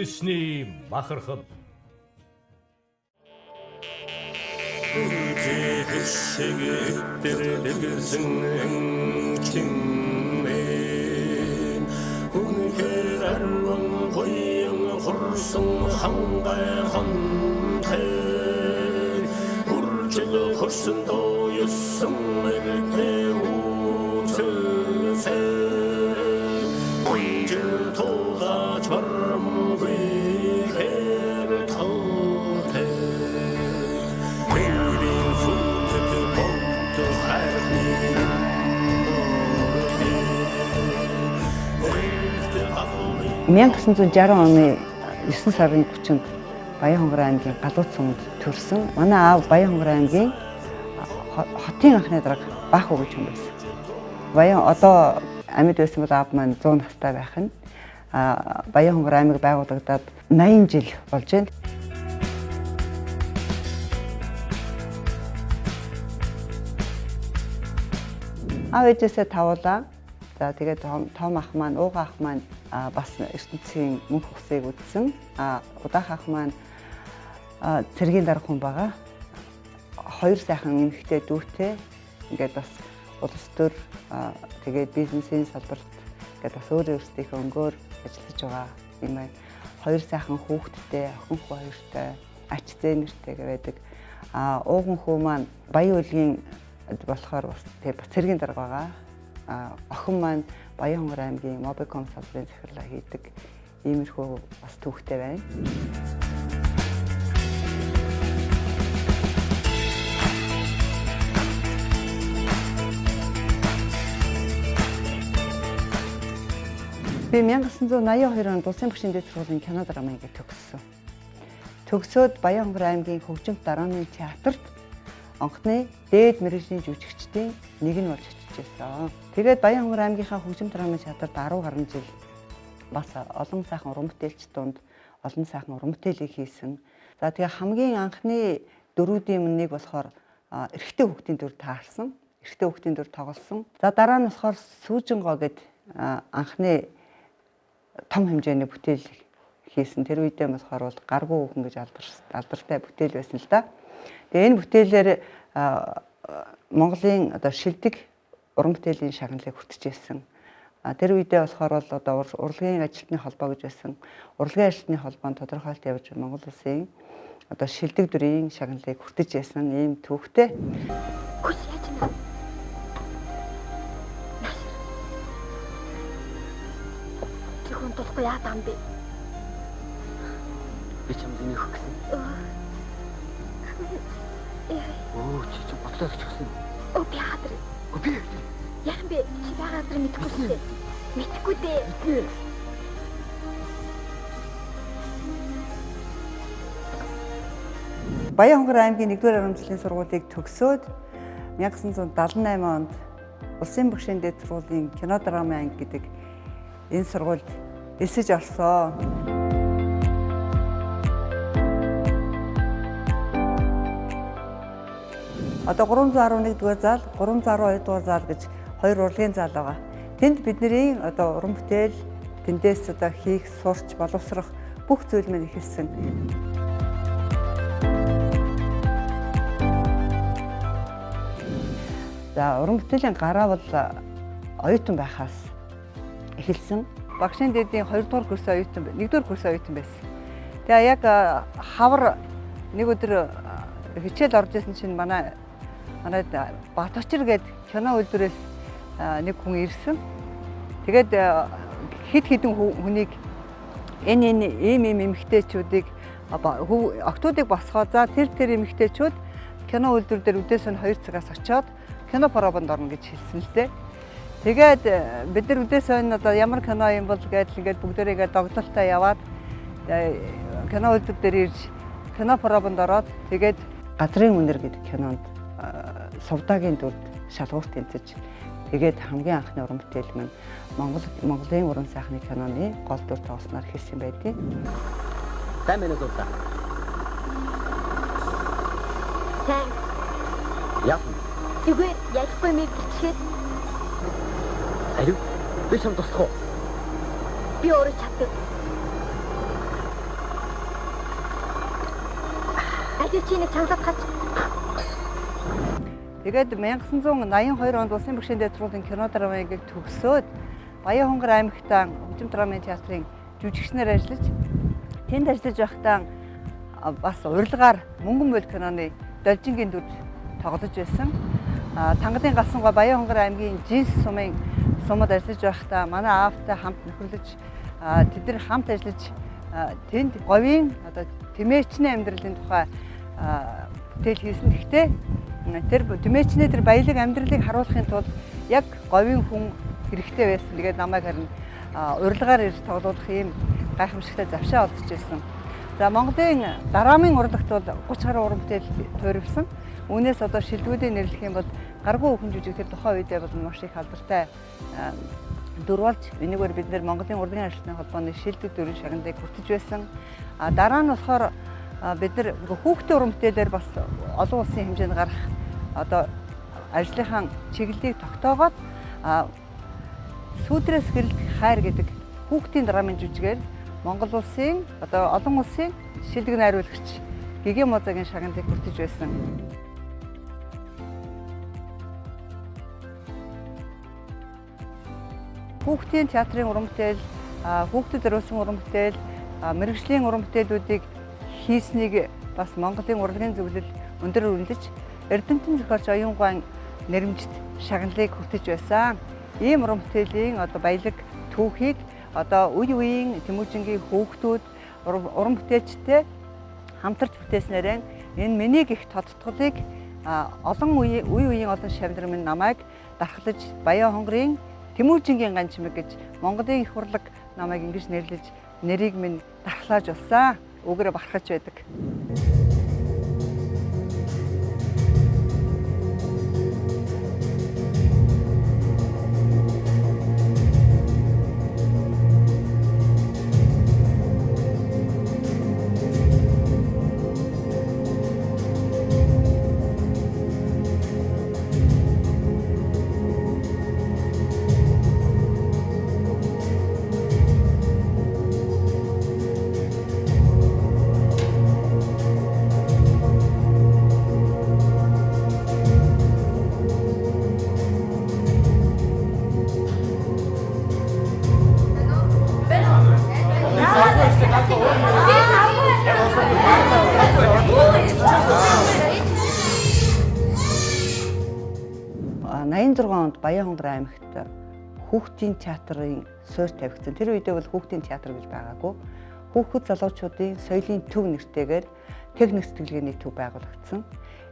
Disney махархан. (1960) оны 9 сарын 30-нд Баянхонгор аймгийн Галууц сумд төрсөн. Манай аав Баянхонгор аймгийн хотын анхны дарга Баах уу гэж хүн байсан. Баян одоо амьд байсан бол аав маань 100 настай байх нь. Баянхонгор аймаг байгуулагдаад 80 жил болж байна. Аав ээжээсээ тавуулаа. За тэгээд том ах маань, ууган ах маань бас ертөнцийн мөнх усыг үзсэн. Удаах ах маань цэргийн дарга хүн байгаа. Хоёр сайхан эмэгтэй дүүтэй. Ингээд бас улс төр тэгээд бизнесийн салбарт ингээд бас өөрсдийнхөө өнгөөр ажиллаж байгаа юм байна. Хоёр сайхан хүүхэдтэй, охин хүү хоёртой, ач зээнэртэйгээ байдаг. Ууган хүү маань Баян үлгийн болохоор бас тэгээд цэргийн дарга байгаа. Охин маань Баянхонгор аймгийн Mobicom салбарын захирлаа хийдэг иймэрхүү бас түүхтэй байна. Би 1982 онд Улсын багшийн дээд сургуулийн кино драмын ангид төгссөн. Төгсөөд Баянхонгор аймгийн хөгжимт драмын театрт анхны дээд мэргэжлийн жүжигчдийн нэг нь болж очижсэн. Тэгээд Баянхонгор аймгийнхаа хөгжим драмын театрт 10 гаруй жил бас олон сайхан уран бүтээлч дунд олон сайхан уран бүтээлийг хийсэн. За тэгээ хамгийн анхны дөрүүдийн нэг болохоор эрэгтэй хүүхдийн дүр таарсан. Эрэгтэй хүүхдийн дүр тоглосон. За дараа нь болохоор Сүүжингоо гэд анхны том хэмжээний бүтээл хийсэн. Тэр үедээ болохоор бол гаргуу хүүхэн гэж алдартай бүтээл байсан л да. Тэгээ энэ бүтээлээр Монголын одоо шилдэг уран бүтээлийн шагналыг хүртэж ирсэн. Тэр үедээ болохоор бол одоо урлагийн ажилтны холбоо гэж байсан. Урлагийн ажилтны холбоонд тодорхойлт явж Монгол улсын одоо шилдэг дүрийн шагналыг хүртэж ирсэн ийм түүхтэй. Хүч яаж юм? Чихүн толгой яа дам бэ? Би чамд энийг өгсөн. Чи ч бодлоо гэж өгсөн. Би хатар. Би Яхан би чи байгаасаа мэдхгүй дээ. Мэдхгүй дээ. Баянхонгор аймгийн 1-р урамжлалын сургуулийг төгсөөд 1978 онд Улсын багшийн дээд сургуулийн кино драмын анги гэдэг энэ сургуульд элсэж орсон. Одоо 311-р зал, 312-р зал гэж хоёр урлагийн зал байгаа. Тэнд бидний одоо уран бүтээл, тэндээс одоо хийх, сурч, боловсрох бүх зүйл мань ихэлсэн. За уран бүтээлийн гараа бол оюутан байхаас эхэлсэн. Багшийн дээдийн 2-р курсын оюутан, 1-р курсын оюутан байсан. Тэгээ яг хавар нэг өдөр хичээл орж исэн чинь манайд Баточир гээд кино үйлдвэрээс нэг хүн ирсэн. Тэгээд хэд хэдэн хүнийг энэ ийм эмэгтэйчүүдийг октоодыг босгоо. За тэр эмэгтэйчүүд кино үйлдвэр дээр үдээс нь 2 цагаас очиод кино пробонд орно гэж хэлсэн л дээ. Тэгээд бид нар үдээс нь одоо ямар кино юм бол гэдэл ингээд бүгдээрээ догдолтой яваад кино үйлдвэр дээр ирж кино пробонд ороод тэгээд Газрын үнэр гэдэг кинонд Сувдагийн дүрд шалгуурт тэнцэж тэгээд хамгийн анхны уран бүтээл маань Монголын уран сайхны киноны гол дүр тоглосноор хэлсэн байдیں۔ Сайн байна уу та? Сайн. Яа. Зүгээр яахгүй мэд чихэд. Ариу. Би чам туслах уу? Би өөрөө чаддаг. Алив чинийг чангалаад хач. Тэгээд 1982 онд Улсын Бүгшийн Театрын кино драмыг төгсөөд Баян хонгор аймагтаа хөгжим драмын театрын жүжигчнээр ажиллаж тэнд ажиллаж байхдаа бас урилгаар Мөнгөн бойл киноны Должингийн дүр тоглож байсан. Тангадын галсангаа Баян хонгор аймгийн Жинс сумад ажиллаж байхдаа манай аавтай хамт нөхөрлөж тэд нар хамт ажиллаж тэнд говийн одоо тэмээчний амьдралын тухай бүтээл хийсэн. Гэхдээ тэр тэмээчний тэр баялаг амьдралыг харуулахын тулд яг говийн хүн хэрэгтэй байсан. Тэгээд намайг харин урилгаар ирж тоглуулах ийм гайхамшигтай завшаа олдож ирсэн. За Монголын драмын урлагт бол 30 гаруй уран бүтээл туйрвсан. Үүнээс одоо шилдэгүүдийг нэрлэх юм бол гаргүй өхөн жүжиг тэр тухайн үедээ бол маш их алдартай дүр болж энэгээр бид нэр Монголын урлагийн арчны холбооны шилдэг дүрийн шагналыг хүртэж байсан. Дараа нь болохоор бид нар хүүхдийн уран бүтээлээр бас олон улсын хэмжээнд гарах одоо ажлынхаа чиглэлийг тогтоогоод Сүүдрээс гэрэлт хайр гэдэг хүүхдийн драмын жүжигээр Монгол улсын одоо олон улсын шилдэг найруулагч Гиген Музагийн шагналыг хүртэж байсан. Хүүхдийн театрын уран бүтээл, хүүхдэд зориулсан уран бүтээл, мэрэгжлийн уран бүтээлүүдийг хийснийг бас Монголын урлагийн зөвлөл өндөр үнэлж Эрдэмтэн зохиолч Оюн Гуан нэрмжит шагналыг хүртэж байсан. Ийм уран бүтээлийн одоо баялаг түүхийг одоо үе үеийн Тэмүүжингийн хүүхдүүд уран бүтээлчтэй хамтарч бүтээснээр энэ миний гих тодтголыг олон үеийн олон шавнар минь намайг дархлаж Баян хонгорын Тэмүүжингийн ган чимэг гэж Монголын их урлаг намайг ингэж нэрлэж нэрийг минь дархлааж болсон. Өгөрө бахархаж байдаг. онд Баян хонгор аймагт хүүхдийн театрын суурь тавигдсан. Тэр үедээ бол хүүхдийн театр гэж байгаагүй. Хүүхэд залуучуудын соёлын төв нэртэйгээр техник сэтгэлгээний төв байгуулагдсан.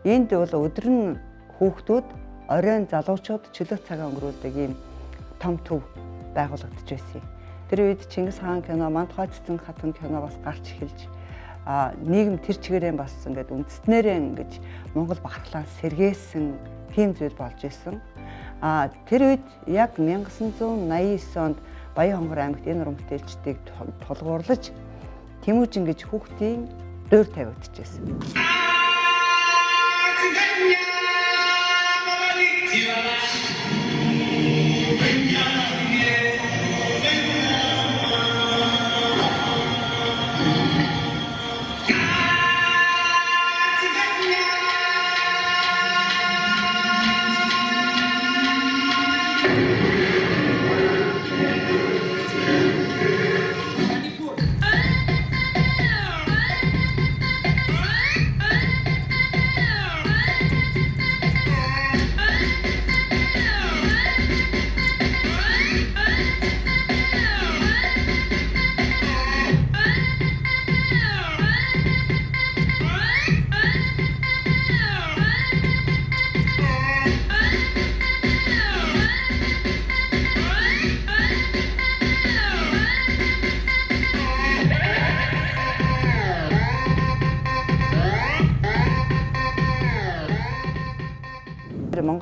Энд бол өдөр нь хүүхдүүд, оройн залуучууд чөлөө цагаа өнгөрүүлдэг ийм том төв байгуулагдаж байсан. Тэр үед Чингис хаан кино, Мантухай цэцэн хатан кино бас гарч эхэлж нийгэм тэр чигээрээ бас ингээд үндэстнэрээ ингэж Монгол бахархлаа сэргээсэн тийм зүйл болж исэн. Тэр үед яг 1989 онд Баян хонгор аймагт энэ уран бүтээлчдийг тулгуурлаж Тэмүүжин гэж хүүхдийн дуурь тавигдчихсэн.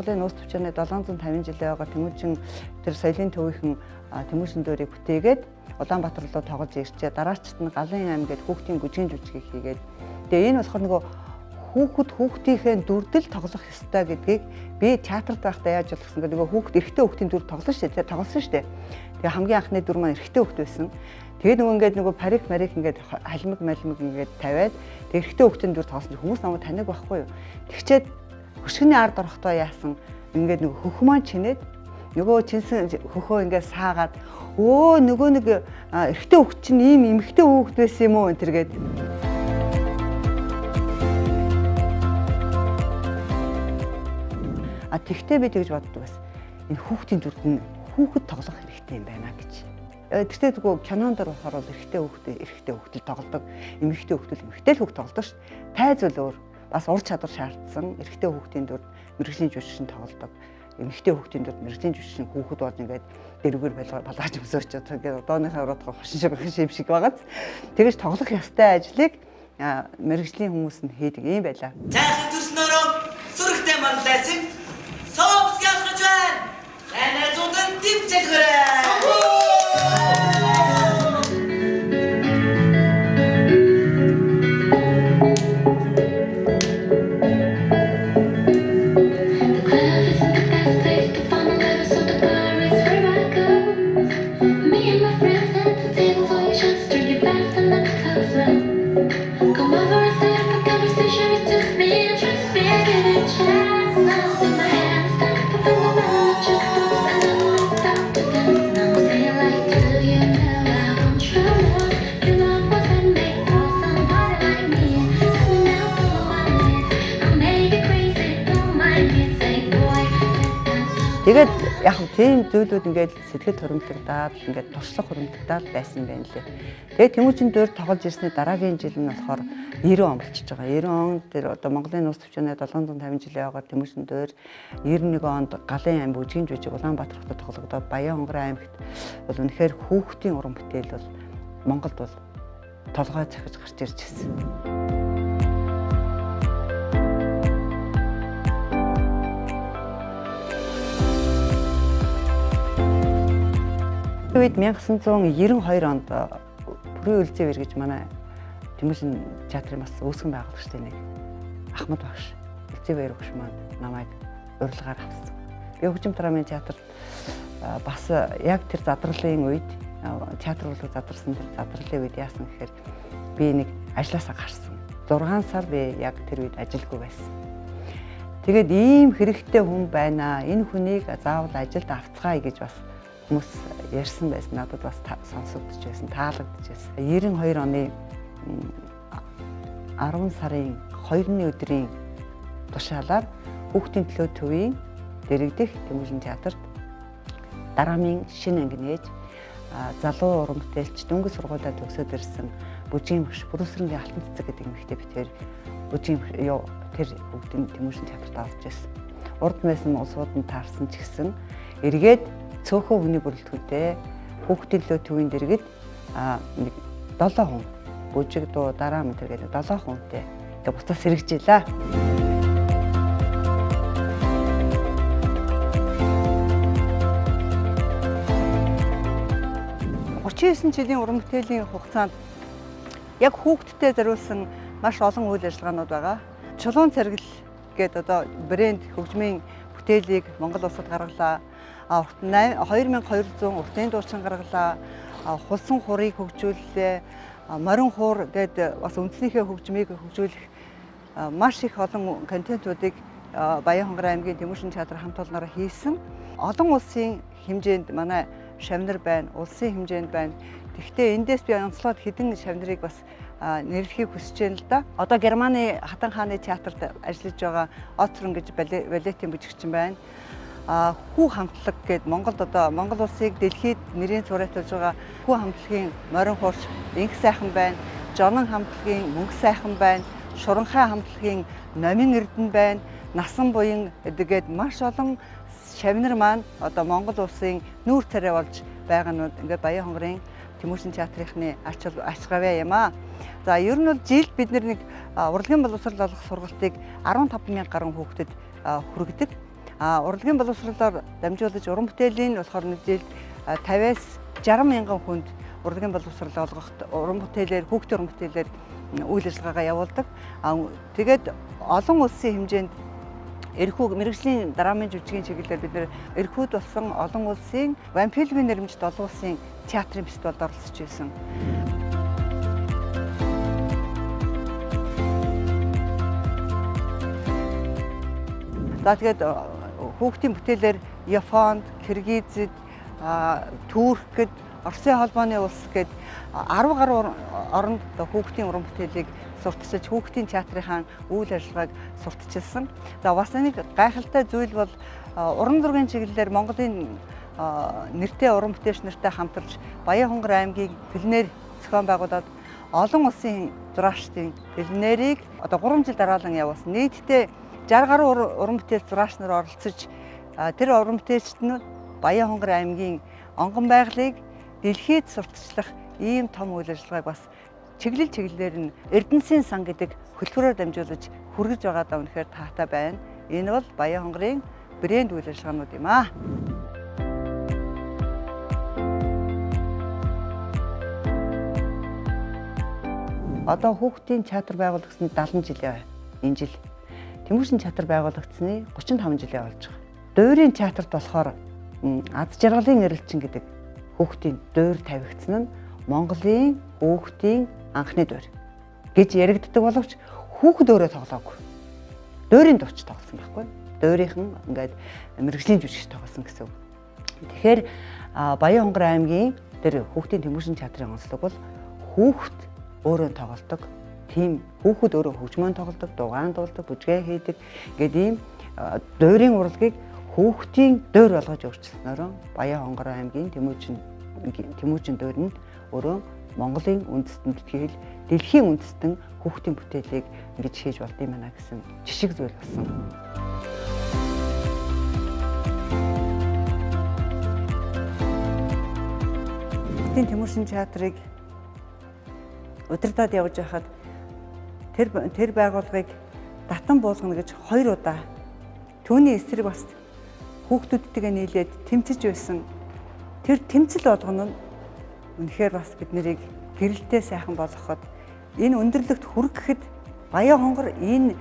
Монголын нууц төвчний 750 жилийн байгаа Тэмүүжин тэр соёлын төвийнхэн Тэмүүжин дуурийг бүтээгээд Улаанбаатар руу тоглож ирчээ. Дараачд нь Галын аймаг гээд хүүхдийн гүжгийн жүжигийг хийгээд. Тэгээ энэ болохоор нөгөө хүүхдийнхээ дүрдэл тоглох ёстой гэдгийг би театрт байхдаа яаж болох гэсэн нөгөө хүүхд эрэгтэй хүүхдийн дүр тоглосон шүү дээ. Тоглосон шүү дээ. Тэгээ хамгийн анхны дүр маань эрэгтэй хүүхд байсан. Тэгээ нөгөө парик ингээд халимаг ингээд тавиад эрэгтэй хүүхдийн дүр тоглосон чинь хүмүүс намайг таних байхгүй юу. Тэгчээд хөшгөний ард орохдоо яасан ингээд нөгөө хөх маань чинээд нөгөө чинсэн хөхөө ингээд саагаад нөгөө нэг эрэгтэй хүүхд чинь ийм эмэгтэй хүүхд байсан юм уу энэ төргээд тэгтээ би тэгж боддог бас. Энэ хүүхдийн дүрд нь хүүхэд тоглох хэрэгтэй юм байна гэж. Тэгтээ тэгвэл кинонд орохоор бол эрэгтэй хүүхдэл тоглодог, эмэгтэй хүүхдэл эмэгтэй л хүүхд тоглодог шүү дээ. Тайз бол өөр. Бас ур чадвар шаардсан эрэгтэй хүүхдийн дүрд мэрэгжлийн жүжигчин тоглодог. Эмэгтэй хүүхдийн дүрд мэрэгжлийн жүжигчин хүүхэд болж ингээд дэрвгээр балгаж өсөж одоо ингээд одооныхаа уруудах хошин шиг байгааз. Тэгэж тоглох ёстой ажлыг мэрэгжлийн хүмүүс нь хийдэг юм байлаа. Цайхан төснөрөө сүрэгтэй мандайсан соопс ялгаж байна. Танай зүүн дэмжэлгэрээ. Тэгээд яг тийм зүйлүүд ингээд сэтгэл хөдлөлтөд ингээд туршлага хөрөмтөгдөөд байсан байна лээ. Тэгээд Тэмүүжин дөр тоглож ирсний дараагийн жил нь болохоор 90 он болчихж байгаа. 90 он дээр одоо Монголын улс төвчнээ 750 жилийн яваад Тэмүүжин дөр 91 онд Галын аймаг Бүжгийн жүжиг Улаанбаатар хотод тоглогдоод Баян хонгорын аймагт бол үнэхээр хүүхдийн уран бүтээл бол Монголд бол толгой цахиж гарч ирж ирсэн. Үед 1992 онд Бүрийн Үлзий гэж манай Тэмүүжин театрын бас үүсгэн байгуулагчтай нэг Ахмад багш Үлзий багш маань намайг урилгаар авсан. Би хөгжим драмын театрт бас яг тэр задралын үед театр болов задарсан тэр задралын үед яасан гэхээр би нэг ажлаасаа гарсан. 6 сар би яг тэр үед ажилгүй байсан. Тэгээд ийм хэрэгтэй хүн байна. Энэ хүнийг заавал ажилд авцгаая гэж бас хүмүүс ярьсан байсан. Надад бас сонсогдож байсан, таалагдж байсан. 92 оны 10 сарын 2-ны өдрийн тушаалаар хүүхдийн төлөө төвийн дэрэгдэх Тэмүүжин театрт дараамын шинэ анги нээж залуу уран бүтээлч дөнгөж сургуулиуд төгсөөд ирсэн Бүжгийн багш Бүрүсрэнгийн Алтан цэцэг гэдэг эмэгтэй битээр Бүжгийн тэр бүгдийн Тэмүүжин театрт орж ирсэн. Урд байсан улсууд нь таарсан ч гэсэн эргээд цөөхөн хүний бүрэлдэхүүнтэй хүүхдийн төлөө төвийн дэргэд нэг 7 хүн бүжиг дуу дараа мэтэр гэдэг 7 хүнтэй тэгээ буцаас сэргэжээлээ. 39 жилийн уран бүтээлийн хугацаанд яг хүүхдтэд зориулсан маш олон үйл ажиллагаанууд байгаа. Чулуун царгил гэдэг одоо брэнд хөгжмийн бүтээлийг Монгол улсад гаргалаа. 2200 уртын дуучин гаргалаа. Хулсан хурыг хөгжүүллээ. Морин хуур гэдэг бас үндснийхээ хөгжмийг хөгжүүлэх маш их олон контентуудыг Баян хонгорын аймгийн Тэмүүжин театр хамт олноор хийсэн. Олон улсын хэмжээнд манай шавнар байна, улсын хэмжээнд байна. Тэгэхдээ эндээс би онцлоод хэдэн шавнарыг бас нэрлэхийг хүсэж байна л да. Одоо Германы Хатан хааны театрт ажиллаж байгаа Оцрон гэж балетын бүжигчин байна. Хүү хамтлаг гэдэг Монголд одоо Монгол улсыг дэлхийд нэрийн цуурайтуулж байгаа хүү хамтлагийн морин хуурч Инх сайхан байна. Жонон хамтлагийн мөнгө сайхан байна. Шуранхай хамтлагийн Номин Эрдэнэ байна. Насан буян гэдэг маш олон шавнар маань одоо Монгол улсын нүүр царай болж байгаа нь ингээд Баян хонгорын Тэмүүжин театрынхны ач гавьяа юм аа. За ер нь бол жилд бид нэг урлагийн боловсрол олох сургалтыг 15,000 гаруй хүүхдэд хүргэдэг. Урлагийн боловсролоор дамжуулж уран бүтээлийн болохоор нэг жилд 50-аас 60,000 хүнд урлагийн боловсрол олгоход уран бүтээлээр хүүхдийн уран бүтээлээр үйл ажиллагаагаа явуулдаг. Тэгээд олон улсын хэмжээнд эрхүү мэрэгжлийн драмын жүжигийн чиглэлээр бид нэр эрхүүд болсон олон улсын Вампиловын нэрмжит олон улсын театрын фестивалд оролцож байсан. За тэгээд хүүхдийн бүтээлээр Японд, Киргизэд, Туркэд, Оросын холбооны улс гээд 10 гаруй оронд хүүхдийн уран бүтээлийг сурталчилж хүүхдийн театрынхаа үйл ажиллагааг сурталчилсан. За бас нэг гайхалтай зүйл бол уран зургийн чиглэлээр Монголын нэртэй уран бүтээлч нартай хамтарч Баян-Хонгор аймгийн пленэр зохион байгуулад олон улсын зураачдын пленэрийг 3 жил дараалан явуулсан. Нийтдээ 60 гаруй уран бүтээл зураач нар оролцож тэр уран бүтээлчд нь Баян-Хонгор аймгийн онгон байгалыг дэлхийд сурталчлах ийм том үйл ажиллагааг бас чиглэлээр нь Эрдэнэсийн сан гэдэг хөтөлбөрөөр дамжуулж хүргэж байгаадаа үнэхээр таатай байна. Энэ бол Баян-Хонгорын брэнд үйл ажиллагаанууд юм аа. Одоо хүүхдийн театр байгуулагдсны 70 жилийн энэ жил. Тэмүүшин театр байгуулагдсны 35 жилийн болж байгаа. Дуурийн театрт болохоор ад жаргалын эрэлчин гэдэг хүүхдийн дуур тавигдсан нь Монголын хүүхдийн анхны дуур гэж яригддаг боловч хүүхэд өөрөө тоглоогүй. Дуурийн дууч тоглосон байхгүй. Дуурийнхан ингээд мэрэгжлийн жүжигч тоглосон гэсэн үг. Тэгэхээр Баян-Хонгор аймгийн тэр хүүхдийн Тэмүүшин театрын онцлог бол хүүхэд өөрөө тоглодог. Тийм хүүхэд өөрөө хөгжмөн тоглодог, дугаан дуулдаг, бүжгээ хийдэг. Ингээд ийм дуурийн урлагийг хүүхдийн дуур болгож өөрчилснөөрөө Баян-Хонгор аймгийн Тэмүүжин дуур нь өөрөө Монголын үндэстэн тэтгэл дэлхийн үндэстэн хүүхдийн бүтээлийг ингэж хийж болд юм байна гэсэн жишг зүйл болсон. Хүүхдийн Тэмүүшин театрыг удирдаад явж байхад тэр байгууллагыг татан буулгана гэж 2 удаа түүний эсрэг бас хүүхдүүдтэйгээ нийлээд тэмцэж байсан. Тэр тэмцэл болгоно нь үнэхээр бас бид нарыг гэрэлтэй сайхан болгоход энэ өндөрлөгт хүргэхэд Баян-Хонгор энэ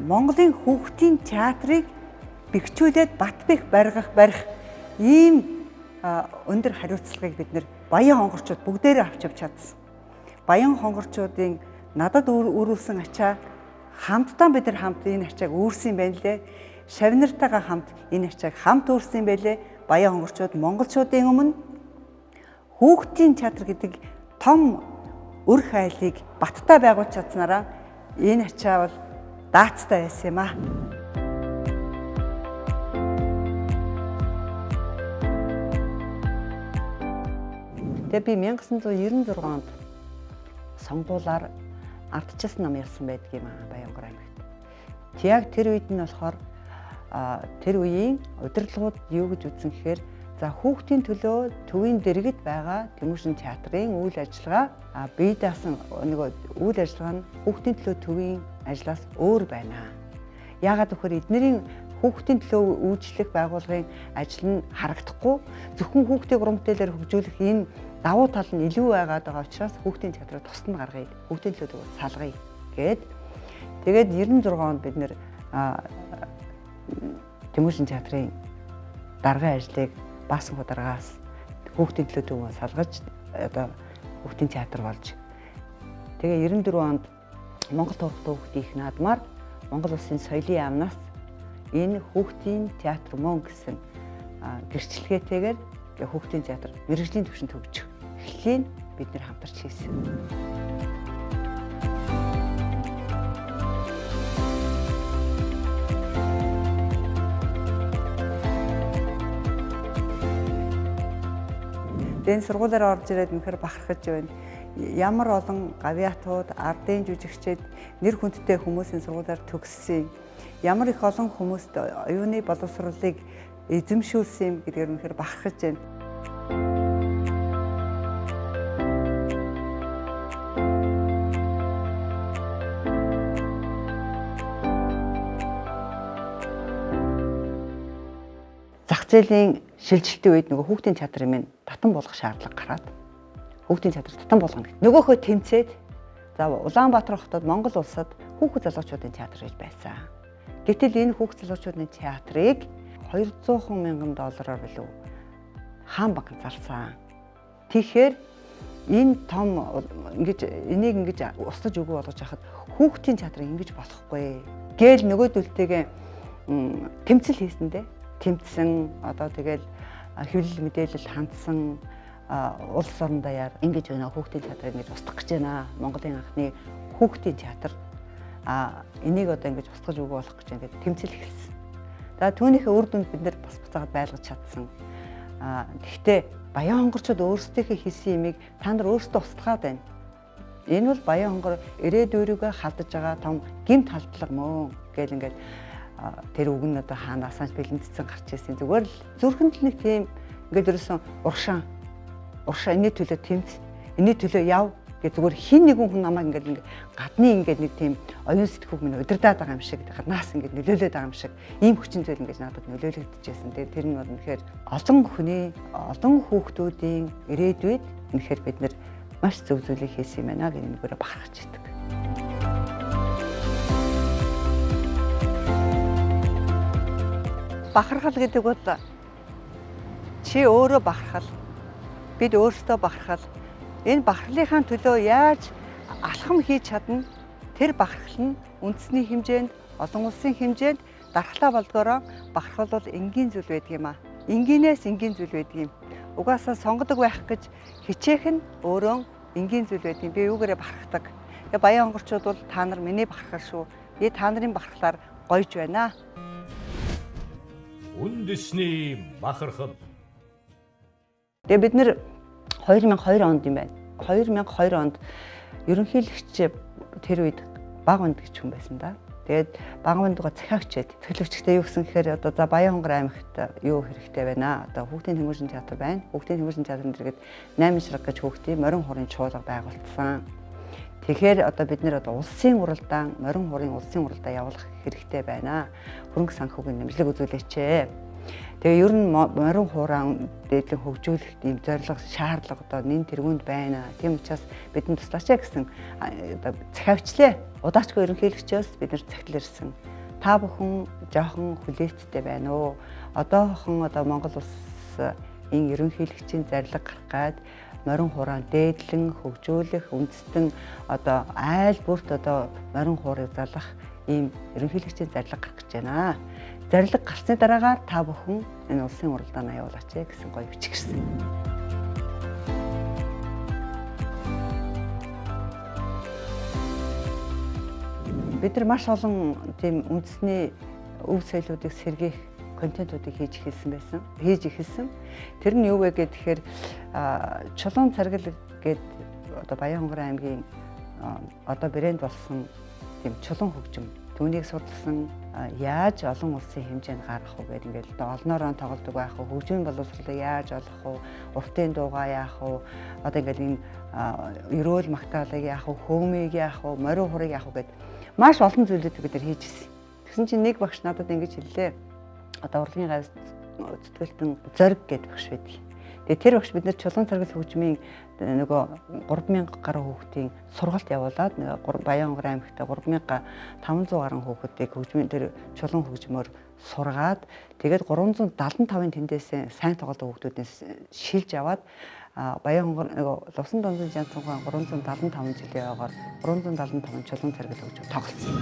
Монголын хүүхдийн театрыг бэхжүүлээд бат бэх барих ийм өндөр хариуцлагыг бид нар Баян-Хонгорчууд бүгдээрээ авч явж чадсан. Баян-Хонгорчуудын надад өрүүлсэн ачаа хамтдаа бид нар хамт энэ ачааг үүрсэн байна лээ. Шавнартайгаа хамт энэ ачааг хамт үүрсэн байлээ. Баян-Хонгорчууд монголчуудын өмнө хүүхдийн театр гэдэг том үр хайлыг баттай байгуулж чадсанараа энэ ачаа бол даацтай байсан юм аа. Тэгээ би 1996 онд сонгуулаар ардчилсан нам ялсан байдаг юм аа Баян-Хонгор аймагт. Яг тэр үед нь болохоор тэр үеийн удирдлагууд юу гэж үзсэн гэхээр за хүүхдийн төлөө төвийн дэргэд байгаа Тэмүүшин театрын үйл ажиллагаа бие даасан нэг үйл ажиллагаа нь хүүхдийн төлөө төвийн ажлаас өөр байна. Яагаад гэвэл эднэрийн хүүхдийн төлөө үйлчлэх байгууллагын ажил нь харагдахгүй зөвхөн хүүхдийн уран бүтээлээр хөгжүүлэх энэ давуу тал нь илүү байгаад байгаа учраас хүүхдийн театрыг тусад нь гаргая. Хүүхдийн төлөө салгая гээд тэгээд 96 онд бид нэр Тэмүүшин театрын даргын ажлыг Баасан хударгаас хүүхдийн төлөө төвөө салгаж одоо хүүхдийн театр болж тэгээ 94 онд Монгол Турк хүүхдийн их наадмаар Монгол улсын соёлын яамнаас энэ хүүхдийн театр мөн гэсэн гэрчлэгээтэйгээр хүүхдийн театр мэрэгжлийн түвшинд хөгжих эхлэлийг бид нэр хамтарч хийсэн. Энэ сургуулиар орж ирээд үнэхээр бахархаж байна. Ямар олон гавьяатууд, ардын жүжигчид, нэр хүндтэй хүмүүсийн сургуулиар төгссөн. Ямар их олон хүмүүст оюуны боловсролыг эзэмшүүлсэн юм гэдгээр үнэхээр бахархаж байна. Зах зээлийн шилжилтийн үед нөгөө хүүхдийн театрын минь татан болгох шаардлага гараад хүүхдийн театр татан болгоно. Нөгөөхөө тэмцээд За Улаанбаатар хотод Монгол улсад хүүхэд залуучуудын театр гэж байсан. Гэтэл энэ хүүхэд залуучуудын театрыг 200 мянган доллараар билүү хаан банк зарсан. Тэгэхээр энэ том энийг ингэж устгаж өгөө болгож хахад хүүхдийн театрыг ингэж болохгүй. Гээл нөгөөдөлтэйгээ тэмцэл хийсэндээ тэмцсэн одоо тэгэл хэвлэл мэдээлэл хандсан улс орон даяар ингэж байна хүүхдийн театрыг ингэж устгах гэж байна. Монголын анхны хүүхдийн театр энийг одоо ингэж устгаж өгөө болох гэж ингэж тэмцэл эхэлсэн. За түүнийхээ үр дүнд бид нэр бас буцаагаад байлгаж чадсан. Гэхдээ Баян хонгорчууд өөрсдийнхээ хийсэн юмыг та нар өөрсдөө устгаад байна. Энэ бол Баян хонгор ирээдүйрүүгээ халдаж байгаа том гэмт халдлага мөн гэл ингээд тэр үг нь одоо хаанаас ч бэлэнцсэн гарч ирсэн. Зүгээр л зүрхэнд л нэг тийм ингээд ерөөсөн уршаа энэний төлөө тэмц, энэний төлөө яв гэж зүгээр хин нэгэн хүн намайг ингээд гадны ингээд нэг тийм оюун сэтгүүг минь удирдах байгаа юм шиг гаднаас ингээд нөлөөлөд байгаа юм шиг ийм хүчин зүйл ингээд надад нөлөөлөгдөжсэн. Тэгээд тэр нь бол үнэхээр олон хүүхдүүдийн ирээдүйд үнэхээр бид нэр маш зөв зүйлийг хийсэн юм байна гэж нэгээрээ бахархаж идэг. Бахархал гэдэг бол чи өөрөө бахархал, бид өөрсдөө бахархал. Энэ бахархлынхаа төлөө яаж алхам хийж чадна? Тэр бахархал нь үндэсний хэмжээнд, олон улсын хэмжээнд дархлаа болдгоороо бахархал бол энгийн зүйл байдаг юм аа. Энгийнээс энгийн зүйл байдаг юм. Угаасаа сонгодог байх гэж хичээх нь өөрөө энгийн зүйл байдаг юм. Би юугаараа бахархдаг. Тэгээ Баян хонгорчууд бол та нар миний бахархал шүү. Би та нарын бахархлаар гоёж байна. Үндэсний бахархал. Тэгээ бид нэр 2002 онд юм байна. 2002 онд ерөнхийлөгч тэр үед Багванд гэж хүн байсан да. Тэгээд Багвандгаа захиагчид төлөвчтэй юу гэсэн гэхээр одоо за Баян хонгор аймагт юу хэрэгтэй байна. Одоо хүүхдийн төмөржин театр байна. Хүүхдийн төмөржин театрын дэргэд 8 ширэг гэж хүүхдийн морин хуурын чуулга байгуулсан. Тэгэхээр одоо бид нэр одоо улсын уралдаан, морин хуурын улсын уралдаа явуулах хэрэгтэй байна. Хөрөнгө санхүүгийн нэмэлт үзүүлээч. Тэгээ ер нь морин хуурайн дээдлэн хөгжүүлэх ийм зорилго, шаардлага одоо нэн тэргуунд байна. Тийм учраас бидэнд туслаач гэсэн одоо захиагчлаа. Удаачгүй ерөнхийлөгчөөс бид нар захидал ирсэн. Та бүхэн жоохон хүлээцтэй байна уу? Одоохон одоо Монгол улс энэ ерөнхийлөгчийн зарлиг гаргаад морин хуурайн дээдлэн хөгжүүлэх, үндэстэн одоо айл бүрт одоо морин хуурыг залгах ийм ерөнхийлөгчийн зарлиг гарах гэж байна. Зарлиг гарсны дараагаар та бүхэн энэ улсын уралдаанаа явуулаач гэсэн гоё бичиг ирсэн. Бид нар маш олон тийм үндэсний өв соёлуудыг сэргээх контентуудыг хийж эхэлсэн. Тэр нь юу вэ гэхээр чулуун царгил гэдэг одоо Баян хонгор аймгийн одоо брэнд болсон тийм чулуун хөгжим. Түүнийг судалсан яаж олон улсын хэмжээнд гаргах вэ гэдэг ингээд олноороо тоглодог байх уу, хөгжмийн боловсролыг яаж олох уу, уртын дуугаа яах уу, одоо ингээд энэ ерөөл магтаалыг яах уу, хөөмийг яах уу, морин хурыг яах уу гэдэг маш олон зүйлүүд бид нар хийж ирсэн. Тэгсэн чинь нэг багш надад ингэж хэллээ. Одоо урлагийн гавьс зүтгэлтэн зориг гэдэг багш байдаг. Тэгээ тэр багш бид нар чулуун царгил хөгжмийн нөгөө 3000 гаруй хүүхдийн сургалт явуулаад Баян хонгор аймагт 3500 гаруй хүүхдийг хөгжмийн тэр чулуун хөгжмөөр сургаад тэгээд 375-ын тэндээс сайн тоглодог хүүхдүүдээс шилж аваад Баян хонгор нөгөө Лувсан донсын жанцхан 375 жилийн ойгоор 375 чулуун царгил хөгжим тоглосон.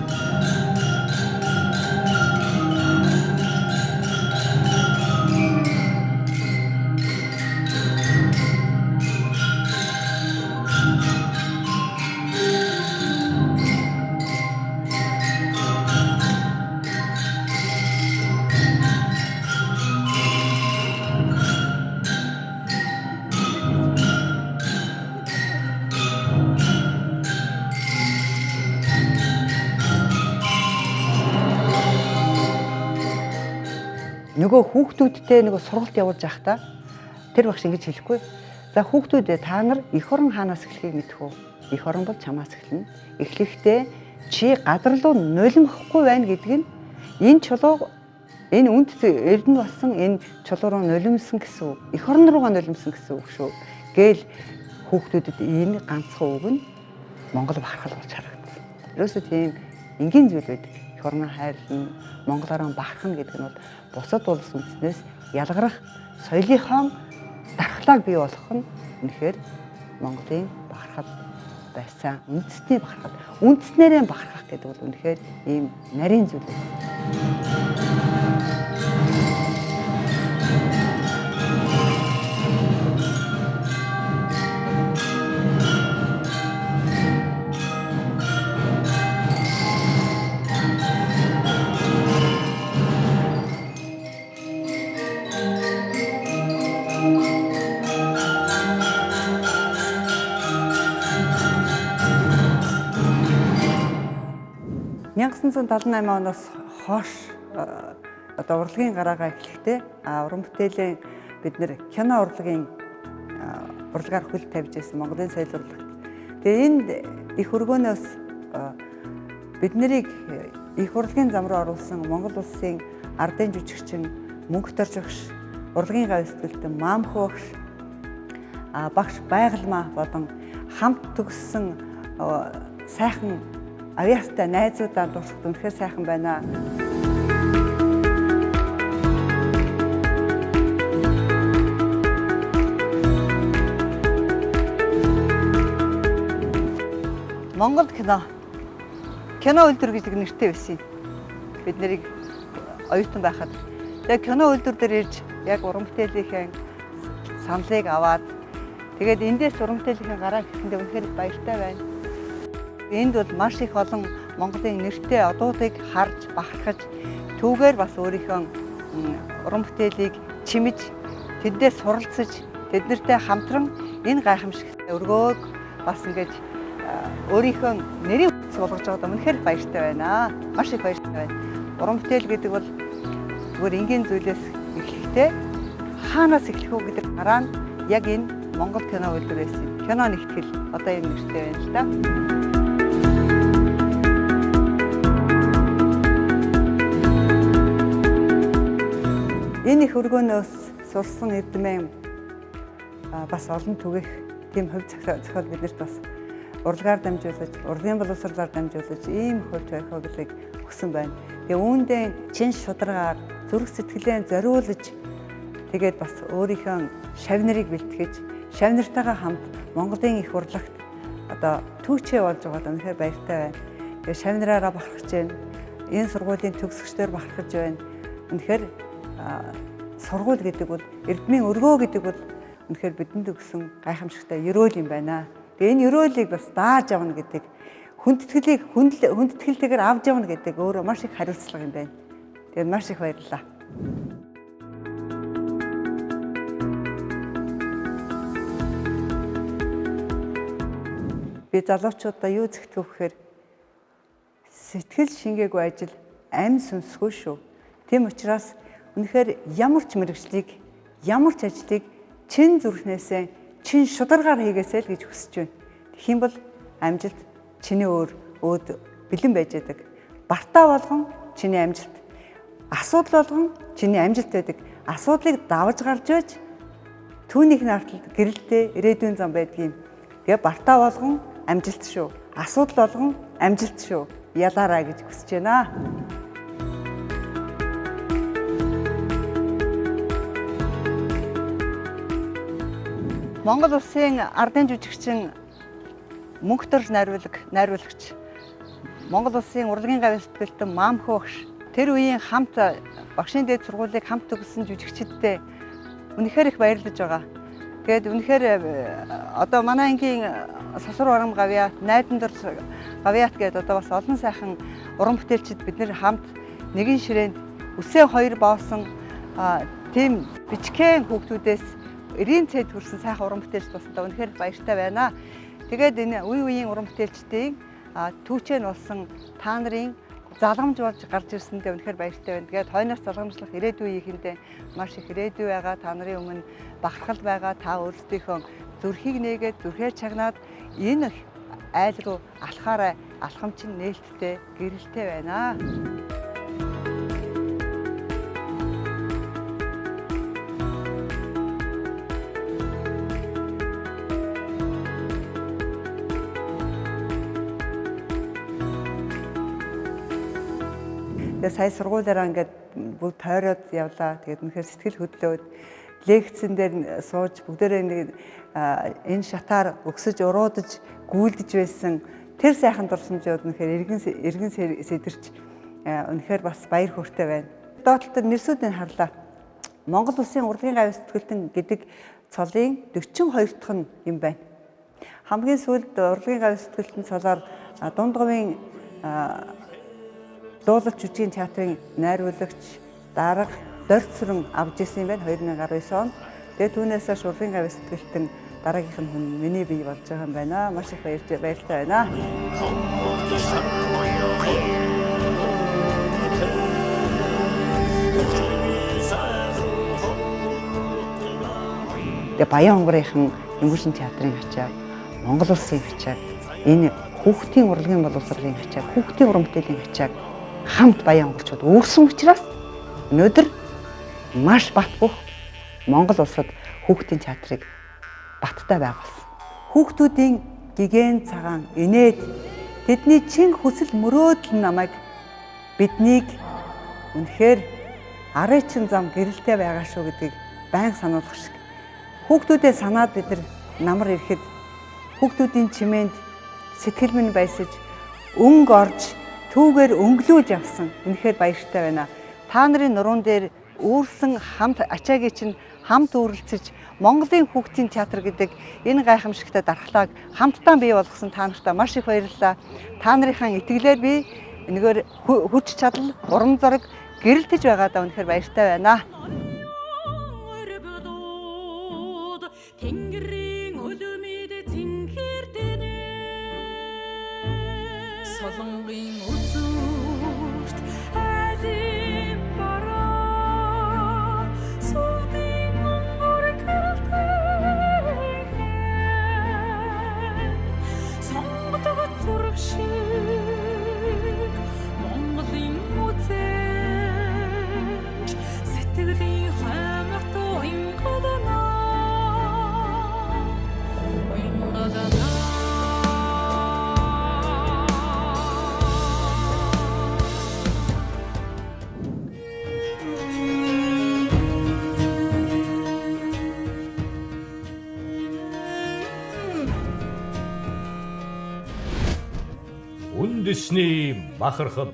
Нөгөө хүүхдүүдтэй нөгөө сургалт явуулж байхдаа тэр багш ингэж хэлэхгүй. За хүүхдүүдээ та нар эх орон хаанаас эхлэхийг мэдэх үү? Эх орон бол чамаас эхэлнэ. Эхлэхдээ чи газар руу нулимхахгүй байна гэдэг нь энэ чулуу энэ үнд эрдэнэ болсон энэ чулуу руу нулимсан гэсэн үг. Эх орон руугаа нулимсан гэсэн үг шүү. Гээл хүүхдүүдэд энэ ганцхан үг нь Монгол бахархал болж харагдсан. Ерөөсөө тийм энгийн зүйл байдаг. Эх орноо хайрлна, монголоор бахархна гэдэг нь бол бусад улс үндэснээс ялгарах соёлынхоо дархлааг бий болгох нь үнэхээр Монголын бахархал байсан. Үндэсний бахархал. Үндэснээрээ бахархах гэдэг бол үнэхээр ийм нарийн зүйл байна. оноос хойш одоо урлагийн гараагаа эхлэхдээ уран бүтээлийн бид нэр кино урлагийн урлагаар хөл тавьж ирсэн Монголын соёл урлагт. Тэгээ энд их өргөнөөс бид нарыг их урлагийн зам руу оруулсан Монгол улсын ардын жүжигчин Мөнх Торжигч, урлагийн гав сэтгэлтэн Маамхуу багш, багш Байгалмаа болон хамт төгссөн сайхан авьяастай найзуудаа дуусгад үнэхээр сайхан байна. Монгол кино үйлдвэр гэдэг нэртэй байсан. Бид нарыг оюутан байхад тэгээ кино үйлдвэр дээр ирж яг уран бүтээлийнхээ саналыг аваад тэгээд эндээс уран бүтээлийнхээ гараа гэхэндээ үнэхээр баяртай байна. Энд бол маш их олон Монголын нэртэй одуудыг харж бахархаж түүгээр бас өөрийнхөө уран бүтээлийг чимэж тэднээс суралцаж тэднэртэй хамтран энэ гайхамшигт өргөөг бас ингэж өөрийнхөө нэрийг болгож байгаадаа үнэхээр баяртай байна. Маш их баяртай байна. Уран бүтээл гэдэг бол зүгээр энгийн зүйлээс эхлэхдээ хаанаас эхлэх үү гэдэг гараа нь яг энэ Монгол кино үйлдвэр байсан. Кино нэгтгэл одоо энэ нэртэй байна л да. Энэ их өргөнөөс сурсан эрдэмэн бас олон түгэх тийм хувь зохиол биднэрт бас урлагаар дамжуулж, урлагийн боловсролоор дамжуулж ийм хөвч байхыг өгсөн байна. Тэгээ үүндээ чин шударгаар зүрх сэтгэлээ зориулж тэгээд бас өөрийнхөө шавнарыг бэлтгэж, шавнартайгаа хамт Монголын их урлагт одоо түүчээ болж байгаад үнэхээр баяртай байна. Тэгээ шавнараараа бахархаж байна. Энэ сургуулийн төгсөгчдөр бахархаж байна. Үнэхээр сургууль гэдэг бол эрдмийн өргөө гэдэг бол үнэхээр бидэнд өгсөн гайхамшигтай ерөөл юм байна. Тэгээ энэ ерөөлийг бас дааж авна гэдэг хүндэтгэлтэйгээр авч явна гэдэг өөрөө маш их хариуцлага юм байна. Тэгээд маш их баярлалаа. Би залуучуудаа юу зэгтгэв гэхээр сэтгэл шингээгүй ажил амь сүнсгүй шүү. Тийм учраас үнэхээр ямар ч мэргэжлийг, ямар ч ажлыг чин зүрхнээсээ, чин шударгаар хийгээсэй л гэж хүсэж байна. Тэгэх юм бол амжилт чиний өөд бэлэн байж байдаг. Бартаа болгон чиний амжилт. Асуудал болгон чиний амжилт байдаг. Асуудлыг давж гарч байж түүнийх нь арталт гэрэлтэй ирээдүйн зам байдгийн. Тэгээ бартаа болгон амжилт шүү. Асуудал болгон амжилт шүү. Ялаарай гэж хүсэж байна. Монгол улсын ардын жүжигчин Мөнх Торжигч найруулагч Монгол улсын урлагийн гавь сэтгэлтэн Маамхуу багш тэр үеийн хамт багшийн дээд сургуулийг хамт төгссөн жүжигчдтэй үнэхээр их баярлаж байгаа. Тэгээд үнэхээр одоо манай ангийн Сосор Баргам гавьяат, Найдан дор гавьяат гэдэг одоо бас олон сайхан уран бүтээлчид бид нэр хамт нэгэн ширээнд үсээ хоёр боосон тийм бичгэн хүүхдүүдээс 90 цэд хүрсэн сайхан уран бүтээлч болсонтой үнэхээр баяртай байна. Тэгээд энэ үе үеийн уран бүтээлчдийн түүчээ нь болсон та нарын залгамж болж гарч ирсэндээ үнэхээр баяртай байна. Тэгээд хойноос залгамжлах ирээдүйн үеийнхэндээ маш их ирээдүй байгаа. Та нарын өмнө бахархал байгаа. Та өөрсдийнхөө зүрхийг нээгээд зүрхээ чагнаад энэ айл руу алхаарай. Алхамч нь нээлттэй, гэрэлтэй байна. Тэгээ сая сургуулаараа ингээд бүгд тойроод явлаа. Тэгээд үнэхээр сэтгэл хөдлөөд лекцэн дээр сууж бүгдээрээ нэг энэ шатаар өгсөж уруудаж гүйлдэж байсан тэр сайхан дурсамжууд үнэхээр эргэн сэтэрч үнэхээр бас баяр хөөртэй байна. Доотлолтод нэрсүүдийг харлаа. Монгол Улсын урлагийн гавь сэтгэлтэн гэдэг цолын 42 дахь нь юм байна. Хамгийн сүүлд урлагийн гавь сэтгэлтэн цолоор дунд говийн дуулалт жүжигний театрын найруулагч дарга Дорд сүрэн авж ирсэн юм байна 2019 онд. Тэгээд түүнээс хойш урлагийн гавь сэтгэлтэн дараагийнх нь хүн миний бие болж байгаа юм байна. Маш их баяртай байна. Тэгээ Баян хонгорынхан Өнгөршин театрын ачааг, Монгол Улсын ачааг, энэ хүүхдийн урлагийн боловсролын ачааг, хүүхдийн уран бүтээлийн ачааг хамт Баян хонгорчууд өөрсөн учраас өнөөдөр маш бат бөх Монгол улсад хүүхдийн театрыг баттай байгуулсан. Хүүхдүүдийн гигэн цагаан инээд тэдний чин хүсэл мөрөөдөл намайг биднийг үнэхээр арын чин зам гэрэлтэй байгаа шүү гэдгийг байн сануулгах шиг. Хүүхдүүдээ санаад бид намар ирэхэд хүүхдүүдийн чимээнд сэтгэл минь баясаж өнгө орж түүгээр өнгөлүүлж явсан. Үнэхээр баяртай байна. Та нарын нуруунд дээр үүрсэн хамт ачаагийн чинь хамт үргэлцэж Монголын хүүхдийн театр гэдэг энэ гайхамшигтай дархлааг хамтдаа бий болгосон та нартай маш их баярлалаа. Та нарынхаа итгэлээр би энэгээр хүч чадал, урам зориг гэрэлтэж байгаадаа үнэхээр баяртай байна. Тэнгэрийн өлөмид цэнхэрдэнэ солонгийн үзүүрт айдын бараа сүдийн монгор гэрэлтэн сонгодог зураг шиг Монголын үзэж сэтгэлийн хаймарт уянгадана Үндэсний бахархал